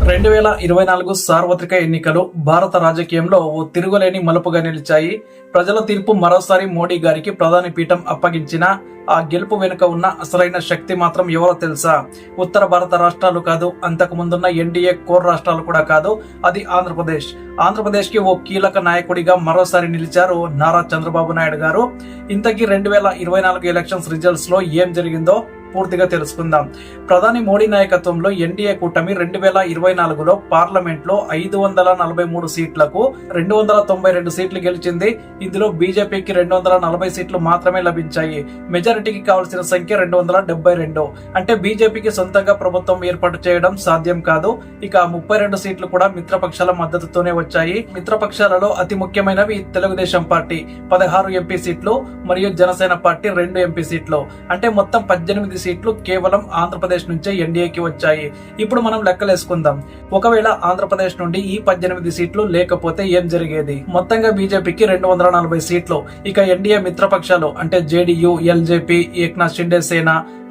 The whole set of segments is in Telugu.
2024 సార్వత్రిక ఎన్నికలు భారత రాజకీయంలో ఓ తిరుగులేని మలుపుగా నిలిచాయి. ప్రజల తీర్పు మరోసారి మోడీ గారికి ప్రధాని పీఠం అప్పగించిన ఆ గెలుపు వెనుక ఉన్న అసలైన శక్తి మాత్రం ఎవరో తెలుసా? ఉత్తర భారత రాష్ట్రాలు కాదు, అంతకు ముందున్న ఎన్డీఏ కోర్ రాష్ట్రాలు కూడా కాదు, అది ఆంధ్రప్రదేశ్ కి ఓ కీలక నాయకుడిగా మరోసారి నిలిచారు నారా చంద్రబాబు నాయుడు గారు. ఇంతకీ 2024 ఎలక్షన్స్ రిజల్ట్స్ లో ఏం జరిగిందో పూర్తిగా తెలుసుకుందాం. ప్రధాని మోడీ నాయకత్వంలో ఎన్డీఏ కూటమి 2024లో పార్లమెంట్ లో 543 సీట్లకు 292 సీట్లు గెలిచింది. ఇందులో బీజేపీకి 240 సీట్లు మాత్రమే లభించాయి. మెజారిటీకి కావాల్సిన సంఖ్య 272. అంటే బీజేపీకి సొంతంగా ప్రభుత్వం ఏర్పాటు చేయడం సాధ్యం కాదు. ఇక 32 సీట్లు కూడా మిత్రపక్షాల మద్దతుతోనే వచ్చాయి. మిత్రపక్షాలలో అతి ముఖ్యమైనవి తెలుగుదేశం పార్టీ 16 ఎంపీ సీట్లు మరియు జనసేన పార్టీ 2 ఎంపీ సీట్లు. అంటే మొత్తం 18 సీట్లు కేవలం ఆంధ్రప్రదేశ్ నుంచే ఎన్డీఏకి వచ్చాయి. ఇప్పుడు మనం లెక్కలేసుకుందాం. ఒకవేళ ఆంధ్రప్రదేశ్ నుండి ఈ 18 సీట్లు లేకపోతే ఏం జరిగేది? మొత్తంగా బీజేపీకి 240 సీట్లు. ఇక ఎన్డీఏ మిత్రపక్షాలు అంటే జేడీయూ, ఎల్జేపీ, ఏక్నాథ్ షిండే సేన,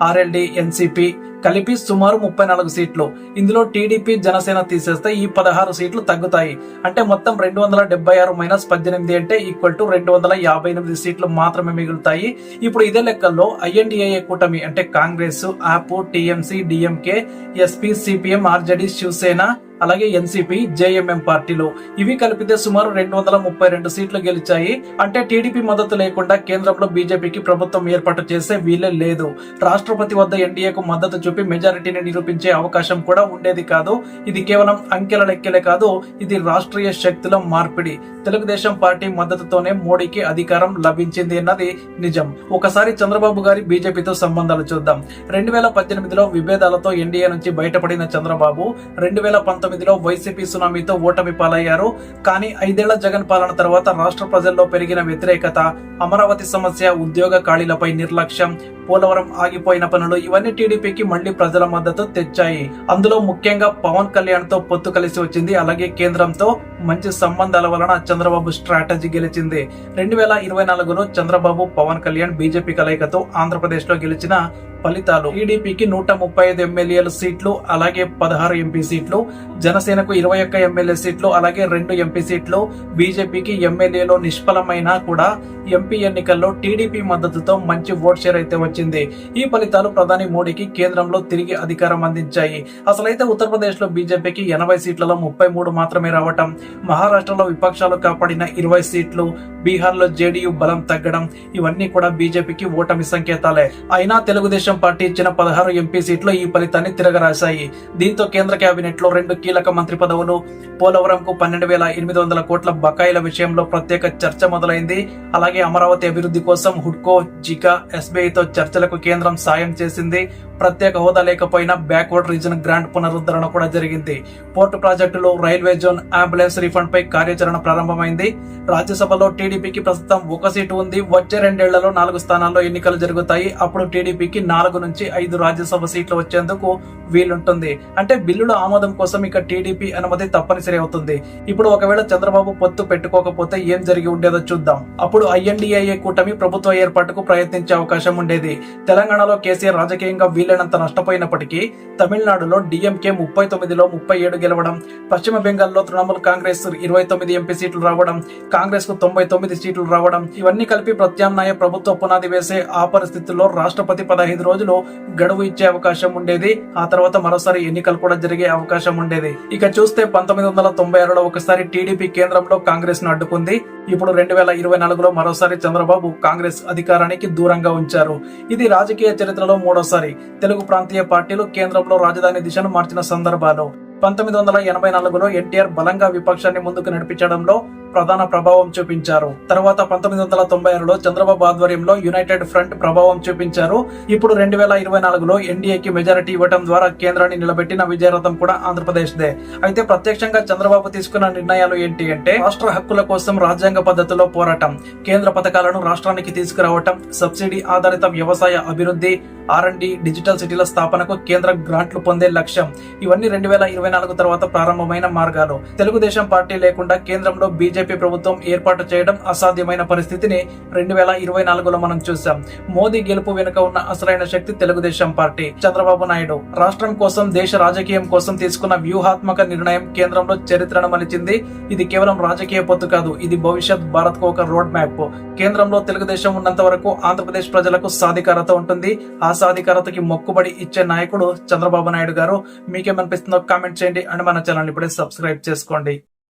ఆర్ఎల్డీ, ఎన్సీపీ కలిపి సుమారు 34 సీట్లు. ఇందులో టీడీపీ, జనసేన తీసేస్తే ఈ 16 సీట్లు తగ్గుతాయి. అంటే మొత్తం 276 మైనస్ 18 అంటే ఈక్వల్ టు 258 సీట్లు మాత్రమే మిగులుతాయి. ఇప్పుడు ఇదే లెక్కల్లో ఐఎన్డీఏ కూటమి అంటే Congress, AAP, TMC, DMK, SP, CPM, RJD, Shiv Sena అలాగే ఎన్సీపీ, జేఎంఎం పార్టీలు ఇవి కలిపితే సుమారు 232 సీట్లు గెలిచాయి. అంటే టీడీపీ మద్దతు లేకుండా కేంద్రంలో బీజేపీకి ప్రభుత్వం ఏర్పాటు చేసే వీలే లేదు. రాష్ట్రపతి వద్ద ఎన్డీఏకు మద్దతు చూపి మెజారిటీని నిరూపించే అవకాశం కూడా ఉండేది కాదు. ఇది కేవలం అంకెల లెక్కలే కాదు, ఇది రాష్ట్రీయ శక్తుల మార్పిడి. తెలుగుదేశం పార్టీ మద్దతుతోనే మోడీకి అధికారం లభించింది అన్నది నిజం. ఒకసారి చంద్రబాబు గారి బీజేపీతో సంబంధాలు చూద్దాం. 2018లో విభేదాలతో ఎన్డీఏ నుంచి బయటపడిన చంద్రబాబు 2019లో వైసీపీ సునామీతో ఓటమి పాలయ్యారు. కానీ 5 ఏళ్ల జగన్ పాలన తర్వాత రాష్ట్ర ప్రజల్లో పెరిగిన వ్యతిరేకత, అమరావతి సమస్య, ఉద్యోగ ఖాళీలపై నిర్లక్ష్యం, పోలవరం ఆగిపోయిన పనులు ఇవన్నీ టీడీపీకి మళ్లీ ప్రజల మద్దతు తెచ్చాయి. అందులో ముఖ్యంగా పవన్ కళ్యాణ్ తో పొత్తు కలిసి వచ్చింది. అలాగే కేంద్రంతో మంచి సంబంధాల వలన చంద్రబాబు స్ట్రాటజీ గెలిచింది. 2024లో చంద్రబాబు, పవన్ కళ్యాణ్ బీజేపీ కలయికతో ఆంధ్రప్రదేశ్ లో గెలిచిన ఫలితాలు: టీడీపీకి 135 ఎమ్మెల్యేల సీట్లు, అలాగే 16 ఎంపీ సీట్లు, జనసేనకు 21 ఎమ్మెల్యే సీట్లు, అలాగే 2 ఎంపీ సీట్లు. బీజేపీకి ఎమ్మెల్యేలో నిష్ఫలమైనా కూడా ఎంపీ ఎన్నికల్లో టీడీపీ మద్దతుతో మంచి ఓట్ షేర్ అయితే వచ్చింది. ఈ ఫలితాలు ప్రధాని మోడీకి కేంద్రంలో తిరిగి అధికారం అందించాయి. అసలైతే ఉత్తరప్రదేశ్ లో బీజేపీకి 80 సీట్లలో 33 మాత్రమే రావటం, మహారాష్ట్రలో విపక్షాలు కాపాడిన 20 సీట్లు, బీహార్ లో జేడీయూ బలం తగ్గడం ఇవన్నీ కూడా బీజేపీకి ఓటమి సంకేతాలే. అయినా తెలుగుదేశం పార్టీ ఇచ్చిన 16 ఎంపీ సీట్లు ఈ ఫలితాన్ని తిరగరాశాయి. దీంతో కేంద్ర కేబినెట్ లో 2 కీలక మంత్రి పదవులు, పోలవరంకు 12,800 కోట్ల బకాయిల విషయంలో ప్రత్యేక చర్చ మొదలైంది. అలాగే అమరావతి అభివృద్ధి కోసం హుడ్కో, జికా, ఎస్బీఐతో చర్చలకు కేంద్రం సాయం చేసింది. ప్రత్యేక హోదా లేకపోయినా బ్యాక్వర్డ్ రీజన్ గ్రాంట్ పునరుద్ధరణ కూడా జరిగింది. పోర్టు ప్రాజెక్టులు, రైల్వే జోన్, అంబులెన్స్ రీఫండ్ పై కార్యాచరణ ప్రారంభమైంది. రాజ్యసభలో టీడీపీకి ప్రస్తుతం 1 సీటు ఉంది. వచ్చే 2 ఏళ్లలో 4 స్థానాల్లో ఎన్నికలు జరుగుతాయి. అప్పుడు టీడీపీకి 4 నుంచి 5 రాజ్యసభ సీట్లు వచ్చేందుకు వీలుంటుంది. అంటే బిల్లుల ఆమోదం కోసం ఇక టీడీపీ అనుమతి తప్పనిసరి అవుతుంది. ఇప్పుడు ఒకవేళ చంద్రబాబు పొత్తు పెట్టుకోకపోతే ఏం జరిగి ఉండేదో చూద్దాం. అప్పుడు ఐఎన్డీఏ కూటమి ప్రభుత్వ ఏర్పాటుకు ప్రయత్నించే అవకాశం ఉండేది. తెలంగాణలో కేసీఆర్ రాజకీయంగా వీలైనంత నష్టపోయినప్పటికీ తమిళనాడులో డిఎంకే 39లో 37 గెలవడం, పశ్చిమ బెంగాల్లో తృణమూల్ కాంగ్రెస్ 29 ఎంపీ సీట్లు రావడం, కాంగ్రెస్ కు 99 సీట్లు రావడం ఇవన్నీ కలిపి ప్రత్యామ్నాయ ప్రభుత్వ పునాది వేసే ఆ పరిస్థితుల్లో రాష్ట్రపతి 15 రోజులు గడువు ఇచ్చే అవకాశం ఉండేది. ఆ తర్వాత మరోసారి ఎన్నికలు కూడా జరిగే అవకాశం ఉండేది. ఇక చూస్తే 1996లో ఒకసారి టీడీపీ కేంద్రంలో కాంగ్రెస్ ను అడ్డుకుంది. ఇప్పుడు 2024లో మరోసారి చంద్రబాబు కాంగ్రెస్ అధికారానికి దూరంగా ఉంచారు. ఇది రాజకీయ చరిత్రలో 3వసారి. తెలుగు ప్రాంతీయ పార్టీలు కేంద్రంలో రాజధాని దిశను మార్చిన సందర్భాలు. 1984లో ఎన్టీఆర్ బలంగా విపక్షాన్ని ముందుకు నడిపించడంలో ప్రధాన ప్రభావం చూపించారు. తర్వాత 1996లో చంద్రబాబు ఆధ్వర్యంలో యునైటెడ్ ఫ్రంట్ ప్రభావం చూపించారు. ఇప్పుడు 2024లో ఎన్డీఏకి మెజారిటీ ఇవ్వడం ద్వారా కేంద్రాన్ని నిలబెట్టిన విజయరథం కూడా ఆంధ్రప్రదేశ్ దే. అయితే ప్రత్యక్షంగా చంద్రబాబు తీసుకున్న నిర్ణయాలు ఏంటి అంటే రాష్ట్ర హక్కుల కోసం రాజ్యాంగ పద్ధతిలో పోరాటం, కేంద్ర పథకాలను రాష్ట్రానికి తీసుకురావటం, సబ్సిడీ ఆధారిత వ్యవసాయ అభివృద్ధి, R&D, డిజిటల్ సిటీల స్థాపనకు కేంద్ర గ్రాంట్లు పొందే లక్ష్యం. ఇవన్నీ 2024 తర్వాత ప్రారంభమైన మార్గాలు. తెలుగుదేశం పార్టీ లేకుండా కేంద్రంలో బీజేపీ బీజేపీ ప్రభుత్వం ఏర్పాటు చేయడం అసాధ్యమైన పరిస్థితిని 2024లో మనం చూసాం. మోదీ గెలుపు వెనుక ఉన్న అసలైన శక్తి తెలుగుదేశం పార్టీ. చంద్రబాబు నాయుడు రాష్ట్రం కోసం, దేశ రాజకీయం కోసం తీసుకున్న వ్యూహాత్మక నిర్ణయం కేంద్రంలో చరిత్రను మలిచింది. ఇది కేవలం రాజకీయ పొత్తు కాదు, ఇది భవిష్యత్ భారత్ కు ఒక రోడ్ మ్యాప్. కేంద్రంలో తెలుగుదేశం ఉన్నంత వరకు ఆంధ్రప్రదేశ్ ప్రజలకు సాధికారత ఉంటుంది. ఆ సాధికారతకి మొక్కుబడి ఇచ్చే నాయకుడు చంద్రబాబు నాయుడు గారు. మీకేమనిపిస్తుందో కామెంట్ చేయండి అండ్ మన ఛానల్ ఇప్పుడే సబ్స్క్రైబ్ చేసుకోండి.